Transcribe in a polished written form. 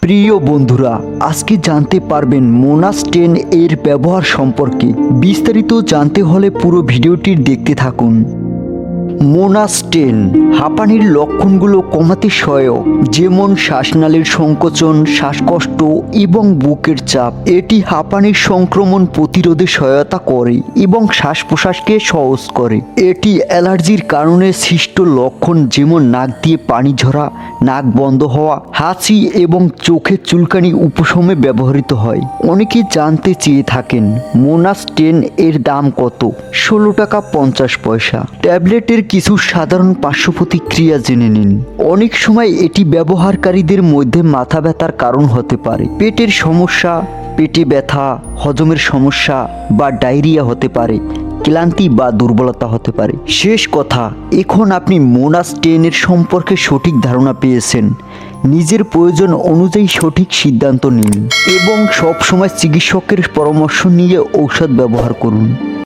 প্রিয় বন্ধুরা, আজকে জানতে পারবেন মোনাস 10 এর ব্যবহার সম্পর্কে। বিস্তারিত জানতে হলে পুরো ভিডিওটি দেখতে থাকুন। মোনাস 10 হাঁপানির লক্ষণগুলো কমাতে সহায়ক, যেমন শ্বাসনালীর সংকোচন, শ্বাসকষ্ট এবং বুকের চাপ। এটি হাঁপানির সংক্রমণ প্রতিরোধে সহায়তা করে এবং শ্বাস প্রশ্বাসকে সহজ করে। এটি অ্যালার্জির কারণে সৃষ্ট লক্ষণ, যেমন নাক দিয়ে পানি ঝরা, নাক বন্ধ হওয়া, হাঁচি এবং চোখের চুলকানি উপশমে ব্যবহৃত হয়। অনেকে জানতে চেয়ে থাকেন মোনাস 10 এর দাম কত। 16 টাকা 50 পয়সা। ট্যাবলেটের কিছু সাধারণ পার্শ্ব প্রতিক্রিয়া জেনে নিন। অনেক সময় এটি ব্যবহারকারীদের মধ্যে মাথা ব্যথার কারণ হতে পারে, পেটের সমস্যা, পেটে ব্যথা, হজমের সমস্যা বা ডায়রিয়া হতে পারে, ক্লান্তি বা দুর্বলতা হতে পারে। শেষ কথা, এখন আপনি মোনাস 10 এর সম্পর্কে সঠিক ধারণা পেয়েছেন। নিজের প্রয়োজন অনুযায়ী সঠিক সিদ্ধান্ত নিন এবং সবসময় চিকিৎসকের পরামর্শ নিয়ে ঔষধ ব্যবহার করুন।